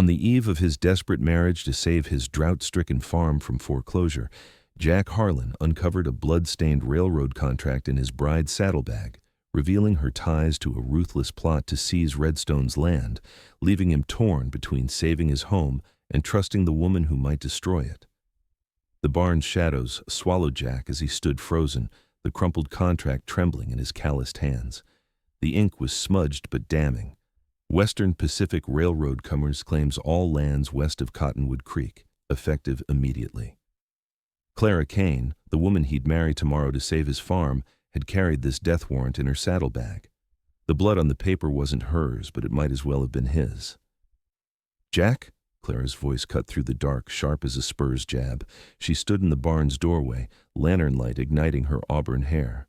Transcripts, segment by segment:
On the eve of his desperate marriage to save his drought-stricken farm from foreclosure, Jack Harlan uncovered a blood-stained railroad contract in his bride's saddlebag, revealing her ties to a ruthless plot to seize Redstone's land, leaving him torn between saving his home and trusting the woman who might destroy it. The barn's shadows swallowed Jack as he stood frozen, the crumpled contract trembling in his calloused hands. The ink was smudged but damning. Western Pacific Railroad Commerce claims all lands west of Cottonwood Creek, effective immediately. Clara Kane, the woman he'd marry tomorrow to save his farm, had carried this death warrant in her saddlebag. The blood on the paper wasn't hers, but it might as well have been his. "Jack?" Clara's voice cut through the dark, sharp as a spur's jab. She stood in the barn's doorway, lantern light igniting her auburn hair.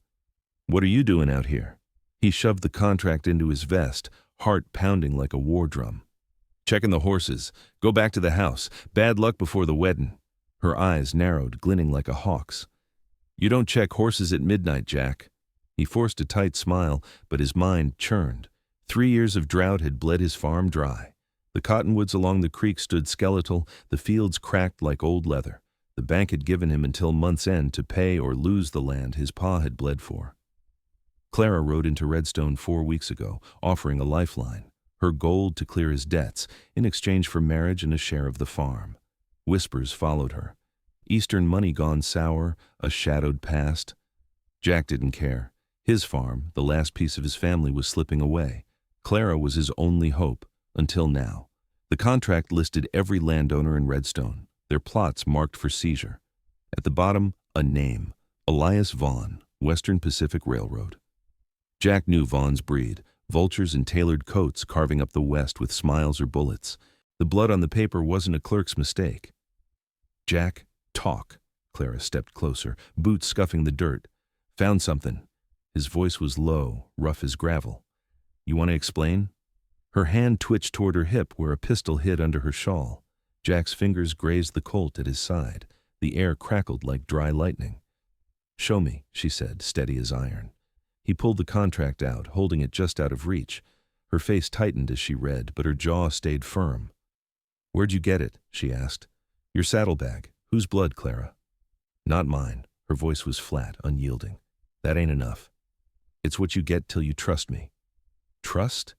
"What are you doing out here?" He shoved the contract into his vest, heart pounding like a war drum. "Checking the horses. Go back to the house. Bad luck before the wedding." Her eyes narrowed, glinting like a hawk's. "You don't check horses at midnight, Jack." He forced a tight smile, but his mind churned. 3 years of drought had bled his farm dry. The cottonwoods along the creek stood skeletal, the fields cracked like old leather. The bank had given him until month's end to pay or lose the land his pa had bled for. Clara rode into Redstone 4 weeks ago, offering a lifeline, her gold to clear his debts, in exchange for marriage and a share of the farm. Whispers followed her. Eastern money gone sour, a shadowed past. Jack didn't care. His farm, the last piece of his family, was slipping away. Clara was his only hope, until now. The contract listed every landowner in Redstone, their plots marked for seizure. At the bottom, a name, Elias Vaughn, Western Pacific Railroad. Jack knew Vaughn's breed, vultures in tailored coats carving up the West with smiles or bullets. The blood on the paper wasn't a clerk's mistake. "Jack, talk." Clara stepped closer, boots scuffing the dirt. "Found something." His voice was low, rough as gravel. "You want to explain?" Her hand twitched toward her hip where a pistol hid under her shawl. Jack's fingers grazed the Colt at his side. The air crackled like dry lightning. "Show me," she said, steady as iron. He pulled the contract out, holding it just out of reach. Her face tightened as she read, but her jaw stayed firm. "Where'd you get it?" she asked. "Your saddlebag. Whose blood, Clara?" "Not mine." Her voice was flat, unyielding. "That ain't enough. It's what you get till you trust me." "Trust?"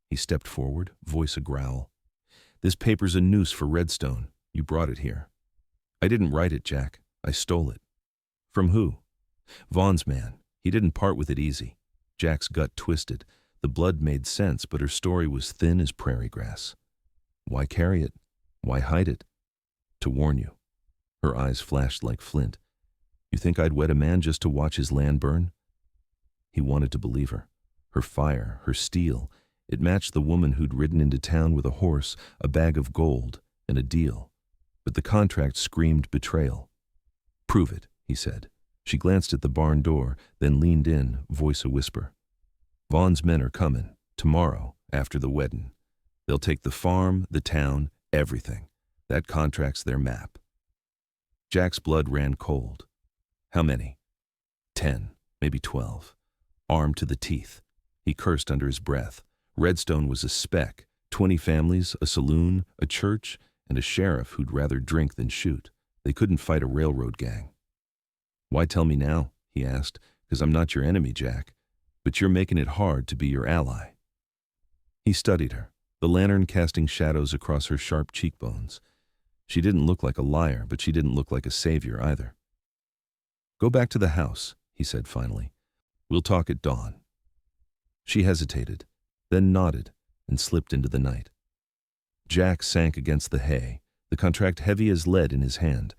He stepped forward, voice a growl. "This paper's a noose for Redstone. You brought it here." "I didn't write it, Jack. I stole it." "From who?" "Vaughn's man. He didn't part with it easy." Jack's gut twisted. The blood made sense, but her story was thin as prairie grass. "Why carry it? Why hide it?" "To warn you." Her eyes flashed like flint. "You think I'd wed a man just to watch his land burn?" He wanted to believe her. Her fire, her steel, it matched the woman who'd ridden into town with a horse, a bag of gold, and a deal. But the contract screamed betrayal. "Prove it," he said. She glanced at the barn door, then leaned in, voice a whisper. "Vaughn's men are coming, tomorrow, after the wedding. They'll take the farm, the town, everything. That contract's their map." Jack's blood ran cold. "How many?" 10, maybe 12. Armed to the teeth. He cursed under his breath. Redstone was a speck, 20 families, a saloon, a church, and a sheriff who'd rather drink than shoot. They couldn't fight a railroad gang. "Why tell me now?" he asked. "'Cause I'm not your enemy, Jack. But you're making it hard to be your ally." He studied her, the lantern casting shadows across her sharp cheekbones. She didn't look like a liar, but she didn't look like a savior either. "Go back to the house," he said finally. "We'll talk at dawn." She hesitated, then nodded and slipped into the night. Jack sank against the hay, the contract heavy as lead in his hand.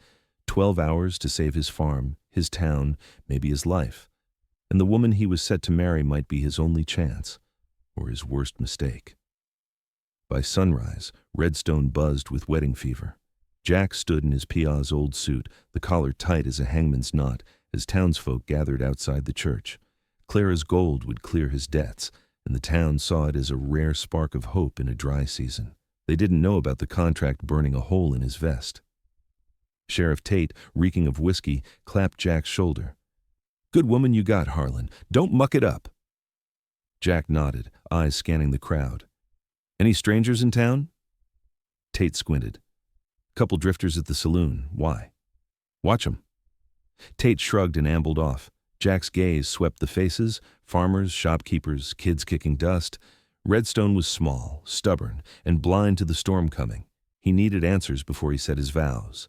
12 hours to save his farm, his town, maybe his life. And the woman he was set to marry might be his only chance, or his worst mistake. By sunrise, Redstone buzzed with wedding fever. Jack stood in his Pia's old suit, the collar tight as a hangman's knot, as townsfolk gathered outside the church. Clara's gold would clear his debts, and the town saw it as a rare spark of hope in a dry season. They didn't know about the contract burning a hole in his vest. Sheriff Tate, reeking of whiskey, clapped Jack's shoulder. "Good woman you got, Harlan. Don't muck it up." Jack nodded, eyes scanning the crowd. "Any strangers in town?" Tate squinted. Couple drifters at the saloon. Why? Watch 'em. Tate shrugged and ambled off. Jack's gaze swept the faces, farmers, shopkeepers, kids kicking dust. Redstone was small, stubborn, and blind to the storm coming. He needed answers before he said his vows.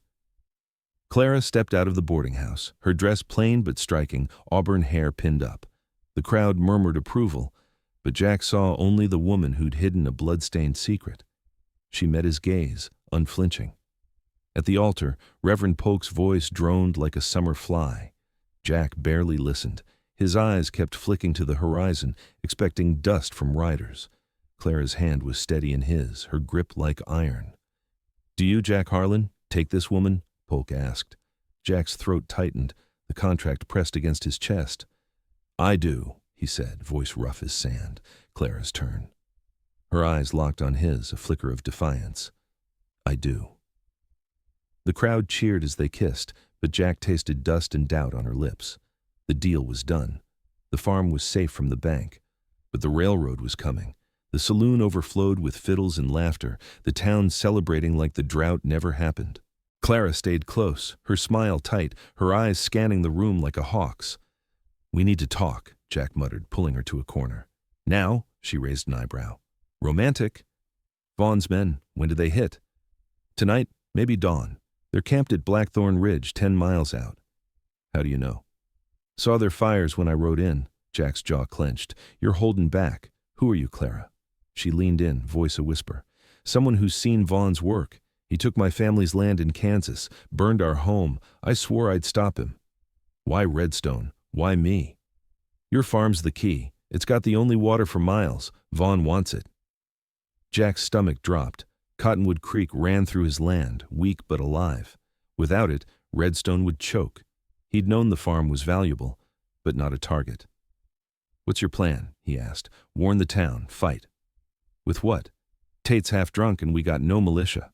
Clara stepped out of the boarding house, her dress plain but striking, auburn hair pinned up. The crowd murmured approval, but Jack saw only the woman who'd hidden a blood-stained secret. She met his gaze, unflinching. At the altar, Reverend Polk's voice droned like a summer fly. Jack barely listened. His eyes kept flicking to the horizon, expecting dust from riders. Clara's hand was steady in his, her grip like iron. "Do you, Jack Harlan, take this woman?" Polk asked. Jack's throat tightened, the contract pressed against his chest. "I do," he said, voice rough as sand. Clara's turn. Her eyes locked on his, a flicker of defiance. "I do." The crowd cheered as they kissed, but Jack tasted dust and doubt on her lips. The deal was done. The farm was safe from the bank. But the railroad was coming. The saloon overflowed with fiddles and laughter, the town celebrating like the drought never happened. Clara stayed close, her smile tight, her eyes scanning the room like a hawk's. "We need to talk," Jack muttered, pulling her to a corner. "Now?" She raised an eyebrow. "Romantic." "Vaughn's men, when do they hit?" "Tonight, maybe dawn. They're camped at Blackthorn Ridge, 10 miles out." "How do you know?" "Saw their fires when I rode in." Jack's jaw clenched. "You're holding back. Who are you, Clara?" She leaned in, voice a whisper. "Someone who's seen Vaughn's work. He took my family's land in Kansas, burned our home. I swore I'd stop him." "Why Redstone? Why me?" "Your farm's the key. It's got the only water for miles. Vaughn wants it." Jack's stomach dropped. Cottonwood Creek ran through his land, weak but alive. Without it, Redstone would choke. He'd known the farm was valuable, but not a target. "What's your plan?" he asked. "Warn the town. Fight." "With what?" "Tate's half drunk and we got no militia."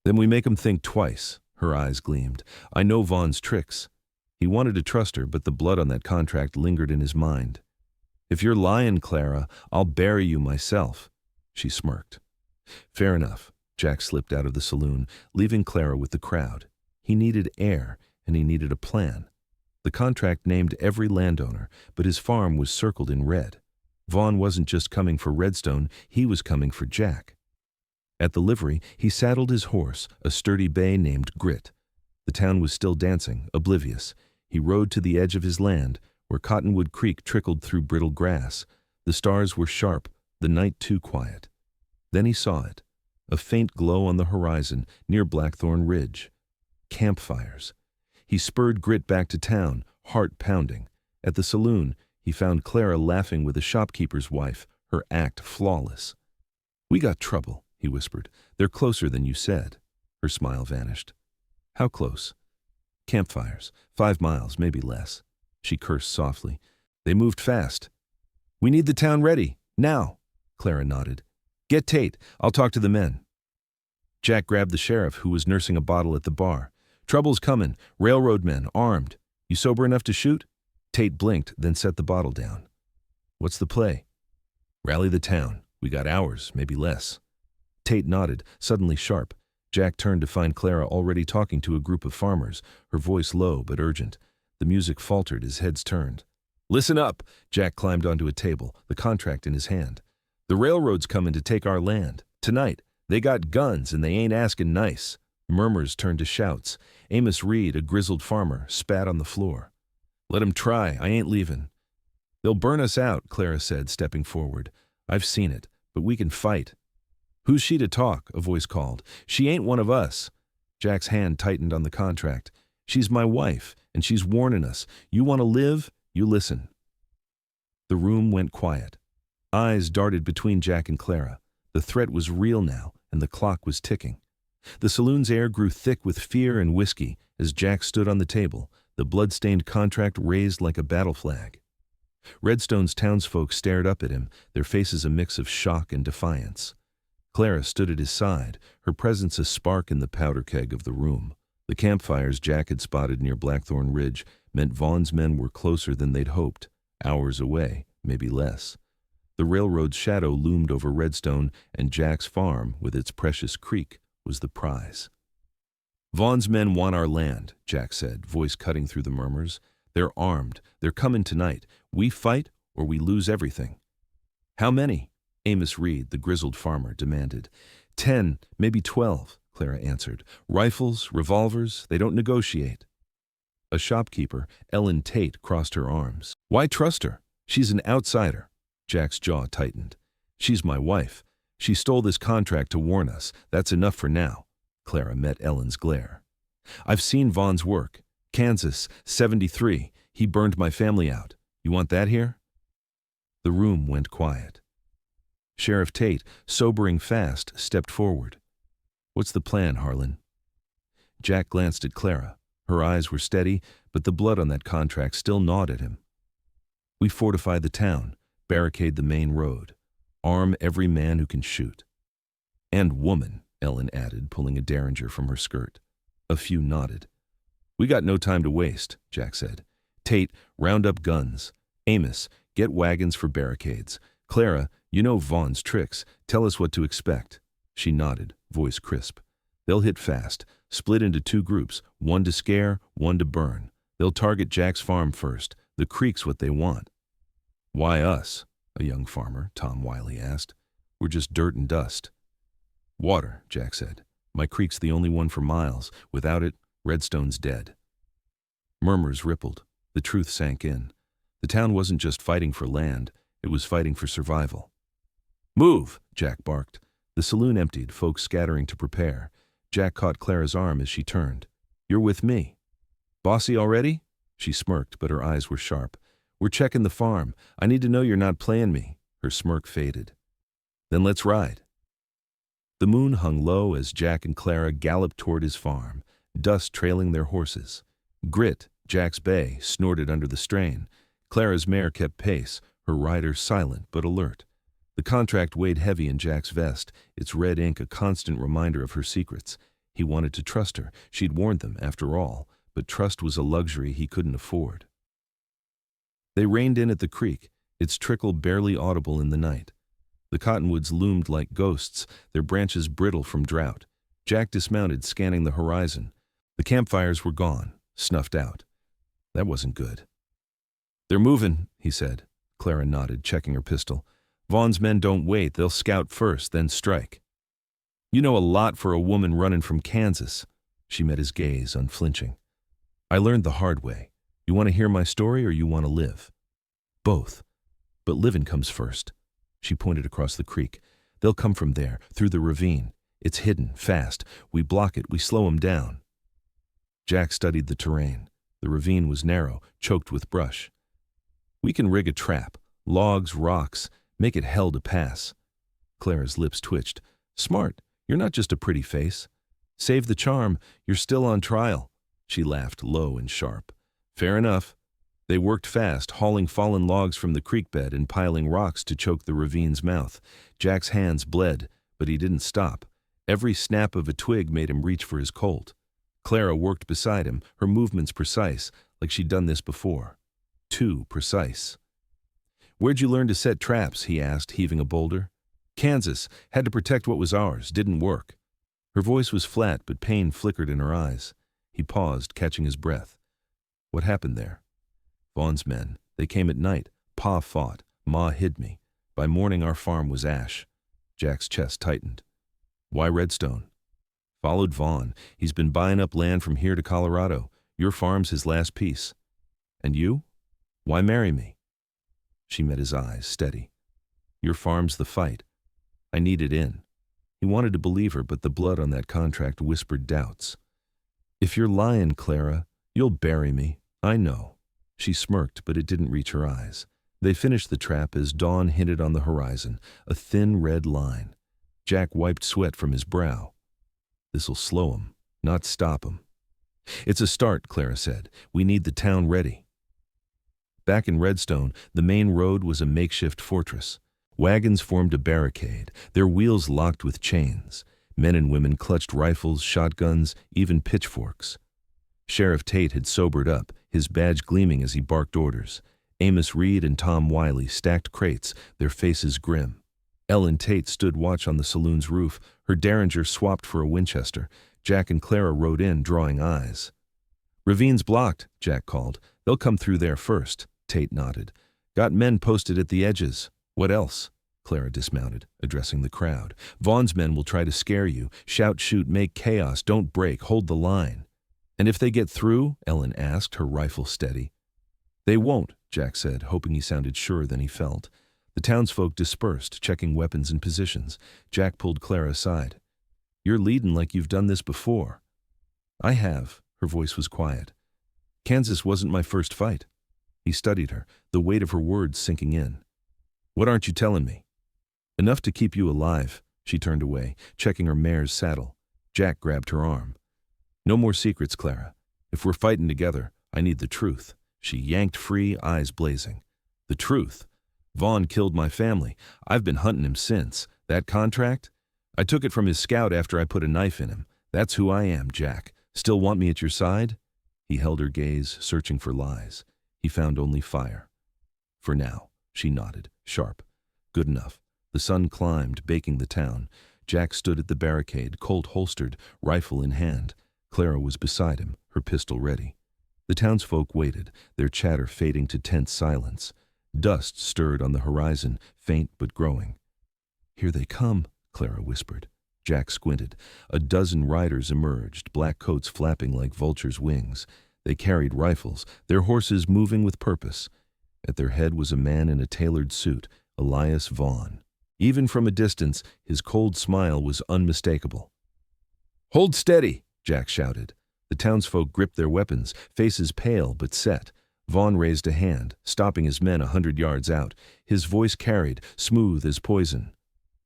"Then we make him think twice." Her eyes gleamed. "I know Vaughn's tricks." He wanted to trust her, but the blood on that contract lingered in his mind. "If you're lying, Clara, I'll bury you myself." She smirked. "Fair enough." Jack slipped out of the saloon, leaving Clara with the crowd. He needed air, and he needed a plan. The contract named every landowner, but his farm was circled in red. Vaughn wasn't just coming for Redstone, he was coming for Jack. At the livery, he saddled his horse, a sturdy bay named Grit. The town was still dancing, oblivious. He rode to the edge of his land, where Cottonwood Creek trickled through brittle grass. The stars were sharp, the night too quiet. Then he saw it, a faint glow on the horizon near Blackthorn Ridge. Campfires. He spurred Grit back to town, heart pounding. At the saloon, he found Clara laughing with a shopkeeper's wife, her act flawless. "We got trouble," he whispered. "They're closer than you said." Her smile vanished. "How close?" "Campfires. 5 miles, maybe less." She cursed softly. "They moved fast." "We need the town ready. Now." Clara nodded. "Get Tate. I'll talk to the men." Jack grabbed the sheriff, who was nursing a bottle at the bar. "Trouble's coming. Railroad men, armed. You sober enough to shoot?" Tate blinked, then set the bottle down. "What's the play?" "Rally the town. We got hours, maybe less." Tate nodded, suddenly sharp. Jack turned to find Clara already talking to a group of farmers, her voice low but urgent. The music faltered as heads turned. "Listen up!" Jack climbed onto a table, the contract in his hand. "The railroad's coming to take our land. Tonight. They got guns and they ain't asking nice." Murmurs turned to shouts. Amos Reed, a grizzled farmer, spat on the floor. "Let 'em try. I ain't leaving." "They'll burn us out," Clara said, stepping forward. "I've seen it, but we can fight." "Who's she to talk?" a voice called. "She ain't one of us." Jack's hand tightened on the contract. "She's my wife, and she's warning us. You want to live? You listen." The room went quiet. Eyes darted between Jack and Clara. The threat was real now, and the clock was ticking. The saloon's air grew thick with fear and whiskey as Jack stood on the table, the blood-stained contract raised like a battle flag. Redstone's townsfolk stared up at him, their faces a mix of shock and defiance. Clara stood at his side, her presence a spark in the powder keg of the room. The campfires Jack had spotted near Blackthorn Ridge meant Vaughn's men were closer than they'd hoped, hours away, maybe less. The railroad's shadow loomed over Redstone, and Jack's farm, with its precious creek, was the prize. "Vaughn's men want our land," Jack said, voice cutting through the murmurs. "They're armed. They're coming tonight. We fight or we lose everything." "How many?" Amos Reed, the grizzled farmer, demanded. 10, maybe 12, Clara answered. "Rifles, revolvers, they don't negotiate." A shopkeeper, Ellen Tate, crossed her arms. "Why trust her? She's an outsider." Jack's jaw tightened. "She's my wife. She stole this contract to warn us. That's enough for now." Clara met Ellen's glare. "I've seen Vaughn's work. Kansas, 73. He burned my family out. You want that here?" The room went quiet. Sheriff Tate, sobering fast, stepped forward. "What's the plan, Harlan?" Jack glanced at Clara. Her eyes were steady, but the blood on that contract still gnawed at him. "We fortify the town, barricade the main road, arm every man who can shoot." "And woman," Ellen added, pulling a derringer from her skirt. A few nodded. "We got no time to waste," Jack said. "Tate, round up guns. Amos, get wagons for barricades. Clara, you know Vaughn's tricks. Tell us what to expect." She nodded, voice crisp. "They'll hit fast, split into 2 groups, one to scare, one to burn. They'll target Jack's farm first. The creek's what they want." "Why us?" a young farmer, Tom Wiley, asked. "We're just dirt and dust." "Water," Jack said. "My creek's the only one for miles. Without it, Redstone's dead." Murmurs rippled. The truth sank in. The town wasn't just fighting for land, it was fighting for survival. "Move!" Jack barked. The saloon emptied, folks scattering to prepare. Jack caught Clara's arm as she turned. "You're with me." "Bossy already?" She smirked, but her eyes were sharp. "We're checking the farm. I need to know you're not playing me." Her smirk faded. "Then let's ride." The moon hung low as Jack and Clara galloped toward his farm, dust trailing their horses. Grit, Jack's bay, snorted under the strain. Clara's mare kept pace, her rider silent but alert. The contract weighed heavy in Jack's vest, its red ink a constant reminder of her secrets. He wanted to trust her. She'd warned them, after all, but trust was a luxury he couldn't afford. They reined in at the creek, its trickle barely audible in the night. The cottonwoods loomed like ghosts, their branches brittle from drought. Jack dismounted, scanning the horizon. The campfires were gone, snuffed out. That wasn't good. "They're moving," he said. Clara nodded, checking her pistol. "Vaughn's men don't wait. They'll scout first, then strike." "You know a lot for a woman running from Kansas." She met his gaze, unflinching. "I learned the hard way. You want to hear my story or you want to live?" "Both. But living comes first." She pointed across the creek. "They'll come from there, through the ravine. It's hidden, fast. We block it, we slow 'em down." Jack studied the terrain. The ravine was narrow, choked with brush. "We can rig a trap. Logs, rocks, make it hell to pass." Clara's lips twitched. "Smart. You're not just a pretty face. Save the charm. You're still on trial." She laughed, low and sharp. "Fair enough." They worked fast, hauling fallen logs from the creek bed and piling rocks to choke the ravine's mouth. Jack's hands bled, but he didn't stop. Every snap of a twig made him reach for his Colt. Clara worked beside him, her movements precise, like she'd done this before. Too precise. "Where'd you learn to set traps?" he asked, heaving a boulder. "Kansas. Had to protect what was ours. Didn't work." Her voice was flat, but pain flickered in her eyes. He paused, catching his breath. "What happened there?" "Vaughn's men. They came at night. Pa fought. Ma hid me. By morning our farm was ash." Jack's chest tightened. "Why Redstone?" "Followed Vaughn. He's been buying up land from here to Colorado. Your farm's his last piece." "And you? Why marry me?" She met his eyes, steady. "Your farm's the fight. I need it in." He wanted to believe her, but the blood on that contract whispered doubts. "If you're lying, Clara, you'll bury me. I know." She smirked, but it didn't reach her eyes. They finished the trap as dawn hinted on the horizon, a thin red line. Jack wiped sweat from his brow. "This'll slow 'em, not stop 'em." "It's a start," Clara said. "We need the town ready." Back in Redstone, the main road was a makeshift fortress. Wagons formed a barricade, their wheels locked with chains. Men and women clutched rifles, shotguns, even pitchforks. Sheriff Tate had sobered up, his badge gleaming as he barked orders. Amos Reed and Tom Wiley stacked crates, their faces grim. Ellen Tate stood watch on the saloon's roof, her derringer swapped for a Winchester. Jack and Clara rode in, drawing eyes. "Ravine's blocked," Jack called. "They'll come through there first." Tate nodded. "Got men posted at the edges." "What else?" Clara dismounted, addressing the crowd. "Vaughn's men will try to scare you. Shout, shoot, make chaos. Don't break. Hold the line." "And if they get through?" Ellen asked, her rifle steady. "They won't," Jack said, hoping he sounded surer than he felt. The townsfolk dispersed, checking weapons and positions. Jack pulled Clara aside. "You're leading like you've done this before." "I have." Her voice was quiet. "Kansas wasn't my first fight." He studied her, the weight of her words sinking in. "What aren't you telling me?" "Enough to keep you alive." She turned away, checking her mare's saddle. Jack grabbed her arm. "No more secrets, Clara. If we're fighting together, I need the truth." She yanked free, eyes blazing. "The truth? Vaughn killed my family. I've been hunting him since. That contract? I took it from his scout after I put a knife in him. That's who I am, Jack. Still want me at your side?" He held her gaze, searching for lies. He found only fire. "For now," she nodded, sharp. "Good enough." The sun climbed, baking the town. Jack stood at the barricade, Colt holstered, rifle in hand. Clara was beside him, her pistol ready. The townsfolk waited, their chatter fading to tense silence. Dust stirred on the horizon, faint but growing. "Here they come," Clara whispered. Jack squinted. A dozen riders emerged, black coats flapping like vultures' wings. They carried rifles, their horses moving with purpose. At their head was a man in a tailored suit, Elias Vaughn. Even from a distance, his cold smile was unmistakable. "Hold steady!" Jack shouted. The townsfolk gripped their weapons, faces pale but set. Vaughn raised a hand, stopping his men 100 yards out. His voice carried, smooth as poison.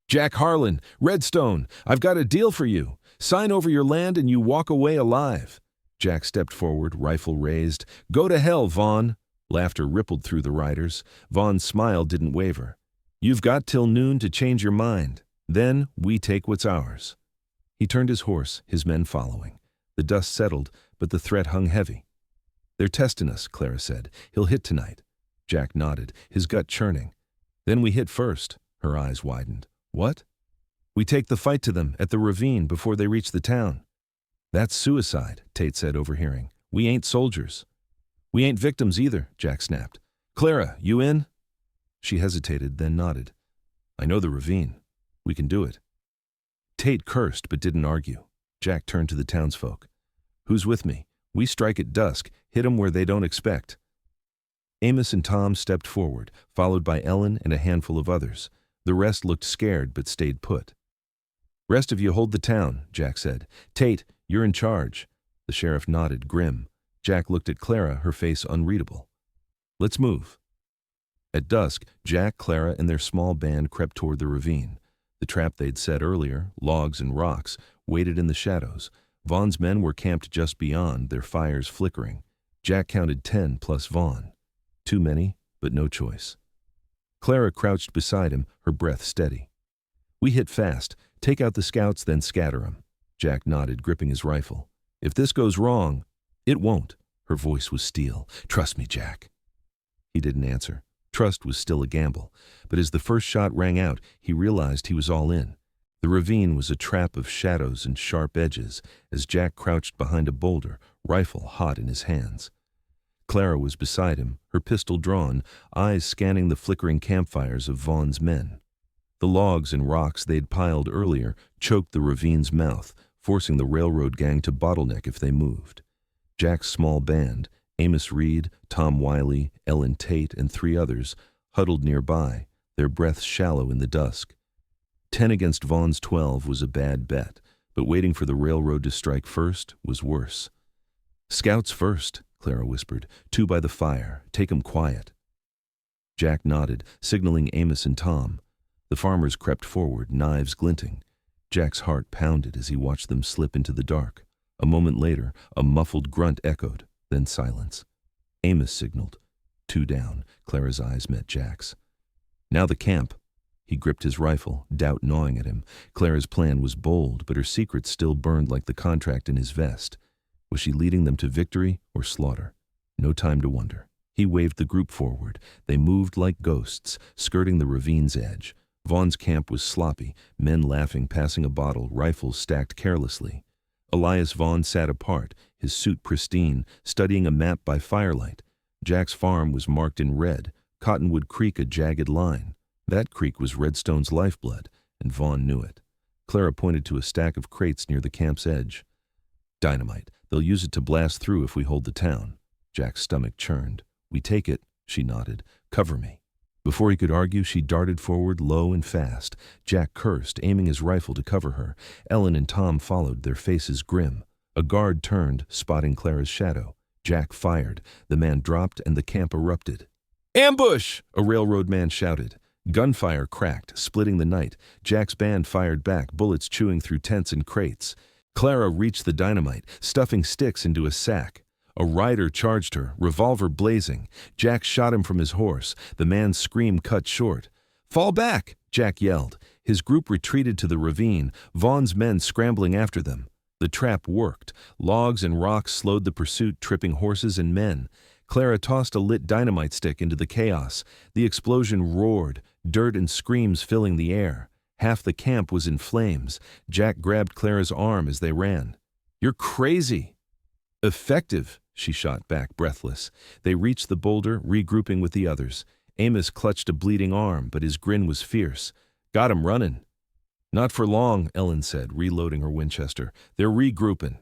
"Jack Harlan, Redstone, I've got a deal for you. Sign over your land and you walk away alive." Jack stepped forward, rifle raised. "Go to hell, Vaughn." Laughter rippled through the riders. Vaughn's smile didn't waver. "You've got till noon to change your mind. Then we take what's ours." He turned his horse, his men following. The dust settled, but the threat hung heavy. "They're testing us," Clara said. "He'll hit tonight." Jack nodded, his gut churning. "Then we hit first." Her eyes widened. "What?" "We take the fight to them at the ravine before they reach the town." "That's suicide," Tate said, overhearing. "We ain't soldiers." "We ain't victims either," Jack snapped. "Clara, you in?" She hesitated, then nodded. "I know the ravine. We can do it." Tate cursed but didn't argue. Jack turned to the townsfolk. "Who's with me? We strike at dusk, hit 'em where they don't expect." Amos and Tom stepped forward, followed by Ellen and a handful of others. The rest looked scared but stayed put. "Rest of you hold the town," Jack said. "Tate, you're in charge." The sheriff nodded, grim. Jack looked at Clara, her face unreadable. "Let's move." At dusk, Jack, Clara, and their small band crept toward the ravine. The trap they'd set earlier, logs and rocks, waited in the shadows. Vaughn's men were camped just beyond, their fires flickering. Jack counted 10 plus Vaughn. Too many, but no choice. Clara crouched beside him, her breath steady. "We hit fast. Take out the scouts, then scatter 'em." Jack nodded, gripping his rifle. "If this goes wrong—" "It won't." Her voice was steel. "Trust me, Jack." He didn't answer. Trust was still a gamble. But as the first shot rang out, he realized he was all in. The ravine was a trap of shadows and sharp edges as Jack crouched behind a boulder, rifle hot in his hands. Clara was beside him, her pistol drawn, eyes scanning the flickering campfires of Vaughn's men. The logs and rocks they'd piled earlier choked the ravine's mouth, forcing the railroad gang to bottleneck if they moved. Jack's small band, Amos Reed, Tom Wiley, Ellen Tate, and 3 others, huddled nearby, their breaths shallow in the dusk. 10 against Vaughn's 12 was a bad bet, but waiting for the railroad to strike first was worse. "Scouts first," Clara whispered. 2 by the fire. Take 'em quiet." Jack nodded, signaling Amos and Tom. The farmers crept forward, knives glinting. Jack's heart pounded as he watched them slip into the dark. A moment later, a muffled grunt echoed, then silence. Amos signaled. 2 down. Clara's eyes met Jack's. "Now the camp." He gripped his rifle, doubt gnawing at him. Clara's plan was bold, but her secret still burned like the contract in his vest. Was she leading them to victory or slaughter? No time to wonder. He waved the group forward. They moved like ghosts, skirting the ravine's edge. Vaughn's camp was sloppy, men laughing, passing a bottle, rifles stacked carelessly. Elias Vaughn sat apart, his suit pristine, studying a map by firelight. Jack's farm was marked in red, Cottonwood Creek a jagged line. That creek was Redstone's lifeblood, and Vaughn knew it. Clara pointed to a stack of crates near the camp's edge. Dynamite. They'll use it to blast through if we hold the town. Jack's stomach churned. We take it, she nodded. Cover me. Before he could argue, she darted forward, low and fast. Jack cursed, aiming his rifle to cover her. Ellen and Tom followed, their faces grim. A guard turned, spotting Clara's shadow. Jack fired. The man dropped, and the camp erupted. Ambush! A railroad man shouted. Gunfire cracked, splitting the night. Jack's band fired back, bullets chewing through tents and crates. Clara reached the dynamite, stuffing sticks into a sack. A rider charged her, revolver blazing. Jack shot him from his horse. The man's scream cut short. Fall back! Jack yelled. His group retreated to the ravine, Vaughn's men scrambling after them. The trap worked. Logs and rocks slowed the pursuit, tripping horses and men. Clara tossed a lit dynamite stick into the chaos. The explosion roared, dirt and screams filling the air. Half the camp was in flames. Jack grabbed Clara's arm as they ran. You're crazy! Effective, she shot back, breathless. They reached the boulder, regrouping with the others. Amos clutched a bleeding arm, but his grin was fierce. Got him running. Not for long, Ellen said, reloading her Winchester. They're regrouping.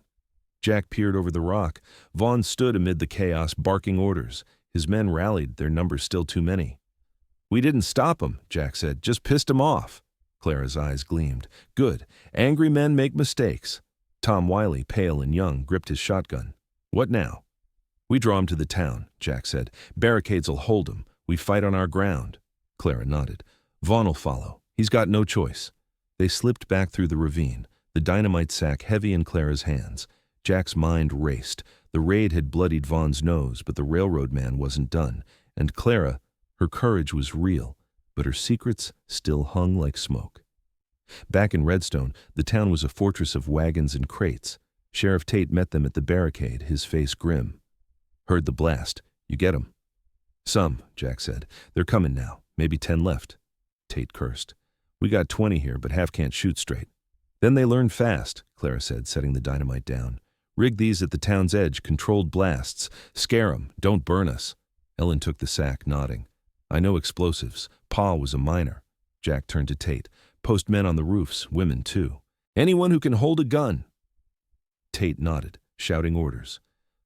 Jack peered over the rock. Vaughn stood amid the chaos, barking orders. His men rallied, their numbers still too many. We didn't stop them, Jack said, just pissed them off. Clara's eyes gleamed. Good. Angry men make mistakes. Tom Wiley, pale and young, gripped his shotgun. What now? We draw him to the town, Jack said. Barricades'll hold him. We fight on our ground. Clara nodded. Vaughn'll follow. He's got no choice. They slipped back through the ravine, the dynamite sack heavy in Clara's hands. Jack's mind raced. The raid had bloodied Vaughn's nose, but the railroad man wasn't done. And Clara, her courage was real, but her secrets still hung like smoke. Back in Redstone, the town was a fortress of wagons and crates. Sheriff Tate met them at the barricade, his face grim. Heard the blast. You get 'em? Some, Jack said. They're coming now. Maybe 10 left. Tate cursed. We got 20 here, but half can't shoot straight. Then they learn fast, Clara said, setting the dynamite down. Rig these at the town's edge, controlled blasts. Scare 'em, don't burn us. Ellen took the sack, nodding. I know explosives. Pa was a miner. Jack turned to Tate. Post men on the roofs, women too. Anyone who can hold a gun. Tate nodded, shouting orders.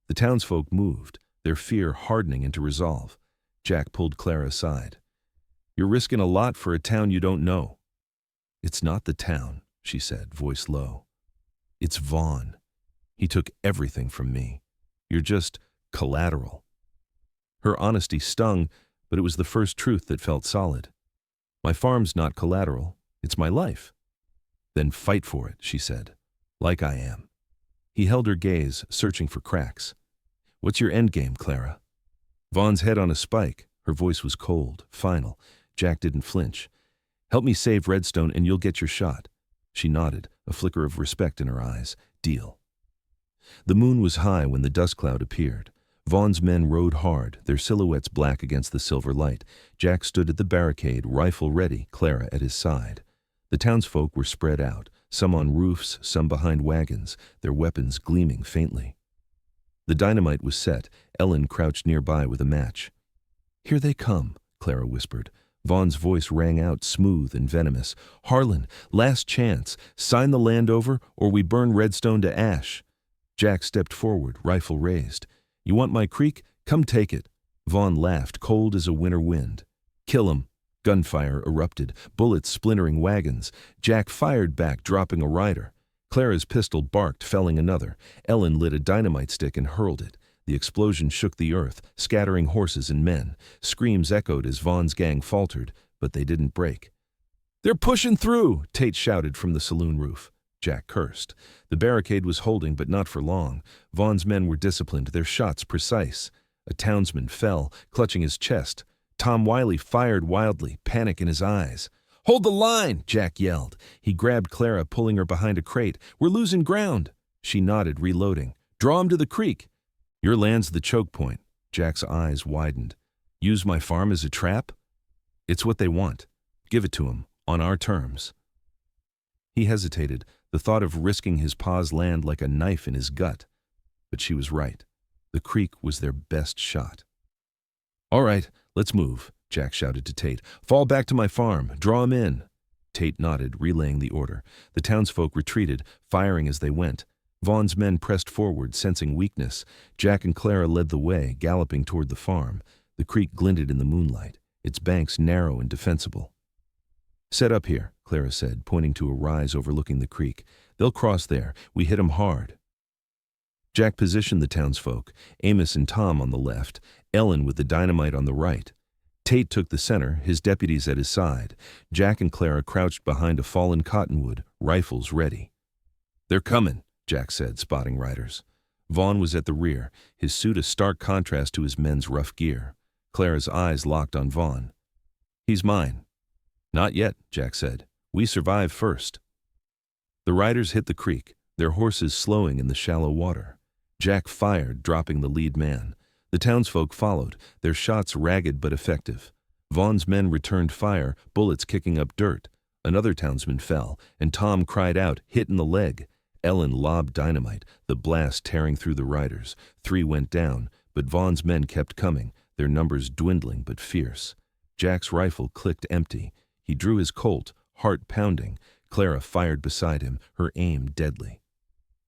The townsfolk moved, their fear hardening into resolve. Jack pulled Clara aside. You're risking a lot for a town you don't know. It's not the town, she said, voice low. It's Vaughn. He took everything from me. You're just collateral. Her honesty stung, but it was the first truth that felt solid. My farm's not collateral. It's my life. Then fight for it, she said, like I am. He held her gaze, searching for cracks. What's your endgame, Clara? Vaughn's head on a spike. Her voice was cold, final. Jack didn't flinch. Help me save Redstone and you'll get your shot. She nodded, a flicker of respect in her eyes. Deal. The moon was high when the dust cloud appeared. Vaughn's men rode hard, their silhouettes black against the silver light. Jack stood at the barricade, rifle ready, Clara at his side. The townsfolk were spread out, some on roofs, some behind wagons, their weapons gleaming faintly. The dynamite was set. Ellen crouched nearby with a match. Here they come, Clara whispered. Vaughn's voice rang out, smooth and venomous. Harlan, last chance. Sign the land over, or we burn Redstone to ash. Jack stepped forward, rifle raised. You want my creek? Come take it. Vaughn laughed, cold as a winter wind. Kill him. Gunfire erupted, bullets splintering wagons. Jack fired back, dropping a rider. Clara's pistol barked, felling another. Ellen lit a dynamite stick and hurled it. The explosion shook the earth, scattering horses and men. Screams echoed as Vaughn's gang faltered, but they didn't break. They're pushing through, Tate shouted from the saloon roof. Jack cursed. The barricade was holding, but not for long. Vaughn's men were disciplined, their shots precise. A townsman fell, clutching his chest. Tom Wiley fired wildly, panic in his eyes. Hold the line, Jack yelled. He grabbed Clara, pulling her behind a crate. We're losing ground. She nodded, reloading. Draw him to the creek. Your land's the choke point. Jack's eyes widened. Use my farm as a trap? It's what they want. Give it to 'em. On our terms." He hesitated, the thought of risking his pa's land like a knife in his gut. But she was right. The creek was their best shot. "All right, let's move," Jack shouted to Tate. "Fall back to my farm. Draw him in." Tate nodded, relaying the order. The townsfolk retreated, firing as they went. Vaughn's men pressed forward, sensing weakness. Jack and Clara led the way, galloping toward the farm. The creek glinted in the moonlight, its banks narrow and defensible. "Set up here," Clara said, pointing to a rise overlooking the creek. "They'll cross there. We hit 'em hard." Jack positioned the townsfolk, Amos and Tom on the left, Ellen with the dynamite on the right. Tate took the center, his deputies at his side. Jack and Clara crouched behind a fallen cottonwood, rifles ready. "They're coming," Jack said, spotting riders. Vaughn was at the rear, his suit a stark contrast to his men's rough gear. Clara's eyes locked on Vaughn. "He's mine." "Not yet," Jack said. "We survive first." The riders hit the creek, their horses slowing in the shallow water. Jack fired, dropping the lead man. The townsfolk followed, their shots ragged but effective. Vaughn's men returned fire, bullets kicking up dirt. Another townsman fell, and Tom cried out, hit in the leg. Ellen lobbed dynamite, the blast tearing through the riders. 3 went down, but Vaughn's men kept coming, their numbers dwindling but fierce. Jack's rifle clicked empty. He drew his Colt, heart pounding. Clara fired beside him, her aim deadly.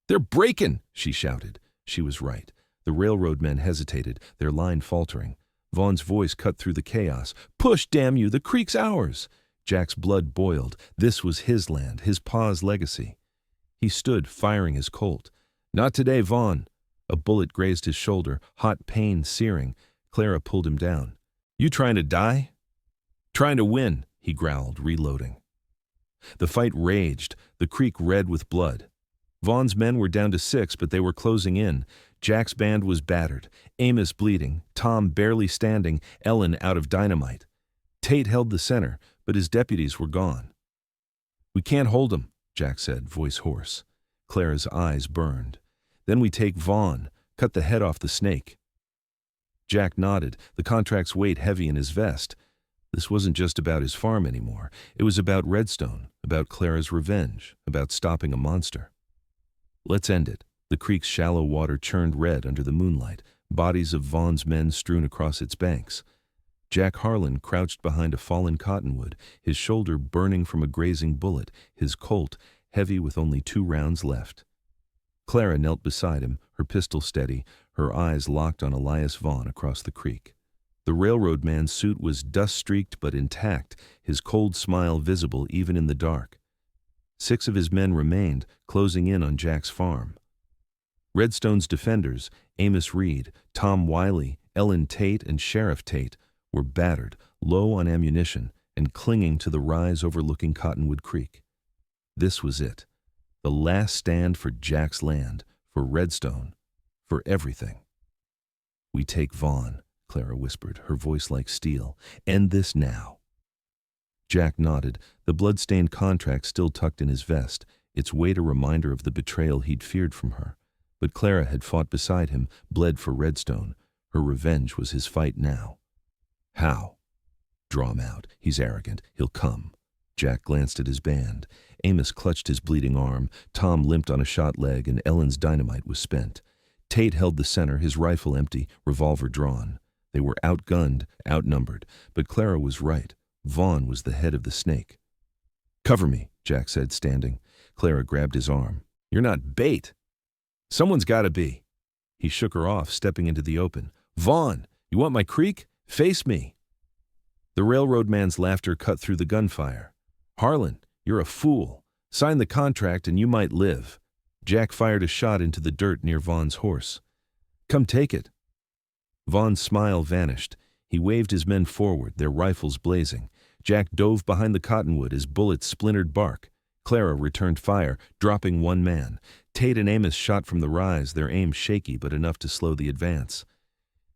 "They're breaking!" she shouted. She was right. The railroad men hesitated, their line faltering. Vaughn's voice cut through the chaos. "Push, damn you! The creek's ours!" Jack's blood boiled. This was his land, his pa's legacy. He stood, firing his Colt. "Not today, Vaughn." A bullet grazed his shoulder, hot pain searing. Clara pulled him down. "You trying to die?" "Trying to win," he growled, reloading. The fight raged, the creek red with blood. Vaughn's men were down to 6, but they were closing in. Jack's band was battered, Amos bleeding, Tom barely standing, Ellen out of dynamite. Tate held the center, but his deputies were gone. "We can't hold him," Jack said, voice hoarse. Clara's eyes burned. "Then we take Vaughn, cut the head off the snake." Jack nodded, the contract's weight heavy in his vest. This wasn't just about his farm anymore. It was about Redstone, about Clara's revenge, about stopping a monster. "Let's end it." The creek's shallow water churned red under the moonlight, bodies of Vaughn's men strewn across its banks. Jack Harlan crouched behind a fallen cottonwood, his shoulder burning from a grazing bullet, his Colt heavy with only 2 rounds left. Clara knelt beside him, her pistol steady, her eyes locked on Elias Vaughn across the creek. The railroad man's suit was dust-streaked but intact, his cold smile visible even in the dark. 6 of his men remained, closing in on Jack's farm. Redstone's defenders, Amos Reed, Tom Wiley, Ellen Tate, and Sheriff Tate, were battered, low on ammunition, and clinging to the rise overlooking Cottonwood Creek. This was it, the last stand for Jack's land, for Redstone, for everything. "We take Vaughn," Clara whispered, her voice like steel. "End this now." Jack nodded, the blood-stained contract still tucked in his vest, its weight a reminder of the betrayal he'd feared from her. But Clara had fought beside him, bled for Redstone. Her revenge was his fight now. "How?" "Draw him out. He's arrogant. He'll come." Jack glanced at his band. Amos clutched his bleeding arm, Tom limped on a shot leg, and Ellen's dynamite was spent. Tate held the center, his rifle empty, revolver drawn. They were outgunned, outnumbered, but Clara was right. Vaughn was the head of the snake. "Cover me," Jack said, standing. Clara grabbed his arm. "You're not bait." "Someone's got to be." He shook her off, stepping into the open. "Vaughn, you want my creek? Face me." The railroad man's laughter cut through the gunfire. "Harlan, you're a fool. Sign the contract and you might live." Jack fired a shot into the dirt near Vaughn's horse. "Come take it." Vaughn's smile vanished. He waved his men forward, their rifles blazing. Jack dove behind the cottonwood as bullets splintered bark. Clara returned fire, dropping 1 man. Tate and Amos shot from the rise, their aim shaky but enough to slow the advance.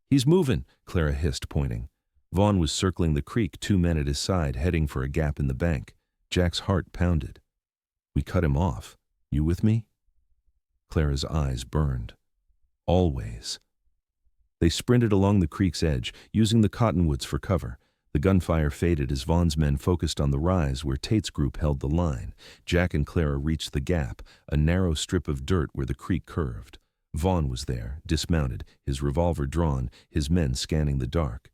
"He's moving," Clara hissed, pointing. Vaughn was circling the creek, 2 men at his side, heading for a gap in the bank. Jack's heart pounded. "We cut him off. You with me?" Clara's eyes burned. "Always." They sprinted along the creek's edge, using the cottonwoods for cover. The gunfire faded as Vaughn's men focused on the rise where Tate's group held the line. Jack and Clara reached the gap, a narrow strip of dirt where the creek curved. Vaughn was there, dismounted, his revolver drawn, his men scanning the dark.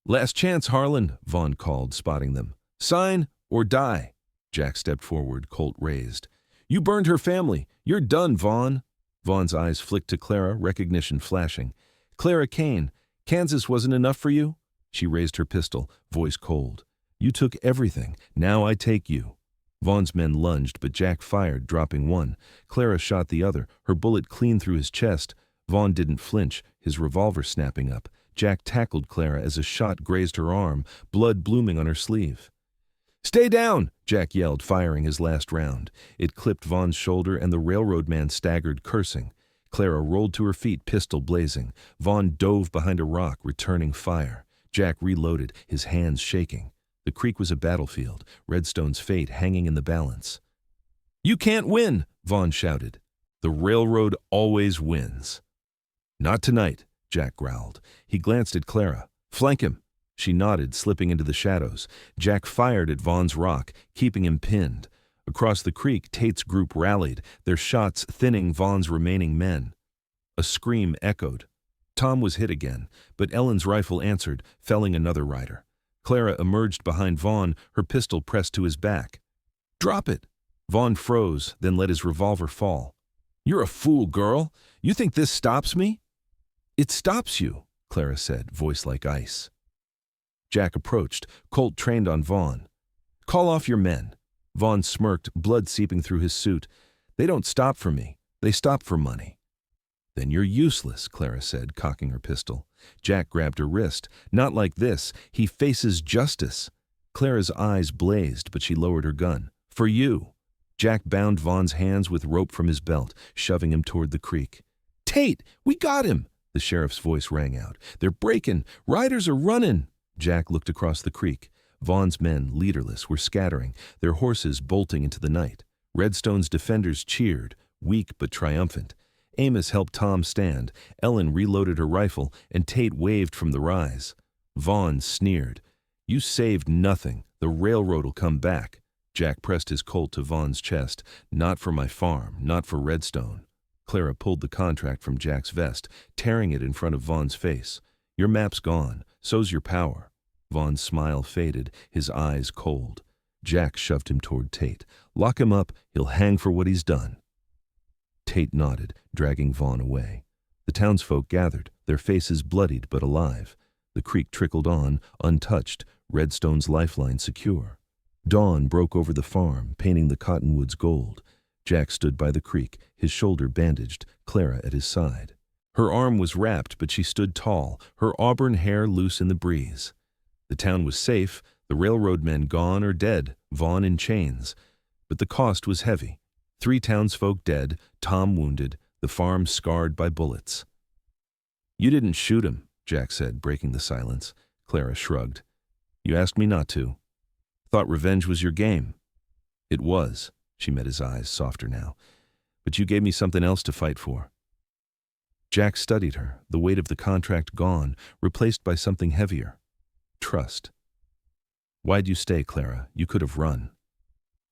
"Last chance, Harlan," Vaughn called, spotting them. "Sign or die." Jack stepped forward, Colt raised. "You burned her family. You're done, Vaughn." Vaughn's eyes flicked to Clara, recognition flashing. "Clara Kane, Kansas wasn't enough for you?" She raised her pistol, voice cold. "You took everything. Now I take you." Vaughn's men lunged, but Jack fired, dropping one. Clara shot the other, her bullet clean through his chest. Vaughn didn't flinch, his revolver snapping up. Jack tackled Clara as a shot grazed her arm, blood blooming on her sleeve. "Stay down!" Jack yelled, firing his last round. It clipped Vaughn's shoulder, and the railroad man staggered, cursing. Clara rolled to her feet, pistol blazing. Vaughn dove behind a rock, returning fire. Jack reloaded, his hands shaking. The creek was a battlefield, Redstone's fate hanging in the balance. "You can't win!" Vaughn shouted. "The railroad always wins." "Not tonight," Jack growled. He glanced at Clara. "Flank him." She nodded, slipping into the shadows. Jack fired at Vaughn's rock, keeping him pinned. Across the creek, Tate's group rallied, their shots thinning Vaughn's remaining men. A scream echoed. Tom was hit again, but Ellen's rifle answered, felling another rider. Clara emerged behind Vaughn, her pistol pressed to his back. "Drop it!" Vaughn froze, then let his revolver fall. "You're a fool, girl. You think this stops me?" "It stops you," Clara said, voice like ice. Jack approached, Colt trained on Vaughn. "Call off your men." Vaughn smirked, blood seeping through his suit. "They don't stop for me. They stop for money." "Then you're useless," Clara said, cocking her pistol. Jack grabbed her wrist. "Not like this. He faces justice." Clara's eyes blazed, but she lowered her gun. "For you." Jack bound Vaughn's hands with rope from his belt, shoving him toward the creek. "Tate, we got him!" The sheriff's voice rang out. "They're breaking. Riders are running." Jack looked across the creek. Vaughn's men, leaderless, were scattering, their horses bolting into the night. Redstone's defenders cheered, weak but triumphant. Amos helped Tom stand, Ellen reloaded her rifle, and Tate waved from the rise. Vaughn sneered. "You saved nothing. The railroad'll come back." Jack pressed his Colt to Vaughn's chest. "Not for my farm, not for Redstone." Clara pulled the contract from Jack's vest, tearing it in front of Vaughn's face. "Your map's gone. So's your power." Vaughn's smile faded, his eyes cold. Jack shoved him toward Tate. "Lock him up. He'll hang for what he's done." Tate nodded, dragging Vaughn away. The townsfolk gathered, their faces bloodied but alive. The creek trickled on, untouched, Redstone's lifeline secure. Dawn broke over the farm, painting the cottonwoods gold. Jack stood by the creek, his shoulder bandaged, Clara at his side. Her arm was wrapped, but she stood tall, her auburn hair loose in the breeze. The town was safe, the railroad men gone or dead, Vaughn in chains. But the cost was heavy. 3 townsfolk dead, Tom wounded, the farm scarred by bullets. "You didn't shoot him," Jack said, breaking the silence. Clara shrugged. "You asked me not to. Thought revenge was your game." "It was." She met his eyes, softer now. "But you gave me something else to fight for." Jack studied her, the weight of the contract gone, replaced by something heavier. Trust. "Why'd you stay, Clara? You could have run."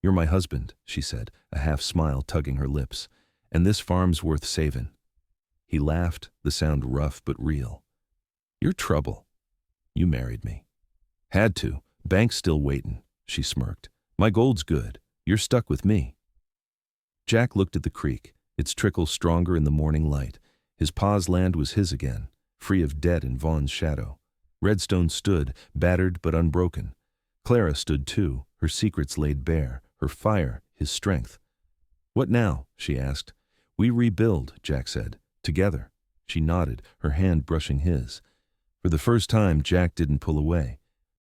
"You're my husband," she said, a half smile tugging her lips. "And this farm's worth saving." He laughed, the sound rough but real. "You're trouble. You married me." "Had to. Bank's still waitin'," she smirked. "My gold's good. You're stuck with me." Jack looked at the creek, its trickle stronger in the morning light. His pa's land was his again, free of debt and Vaughn's shadow. Redstone stood, battered but unbroken. Clara stood too, her secrets laid bare, her fire, his strength. "What now?" she asked. "We rebuild," Jack said. "Together." She nodded, her hand brushing his. For the first time, Jack didn't pull away.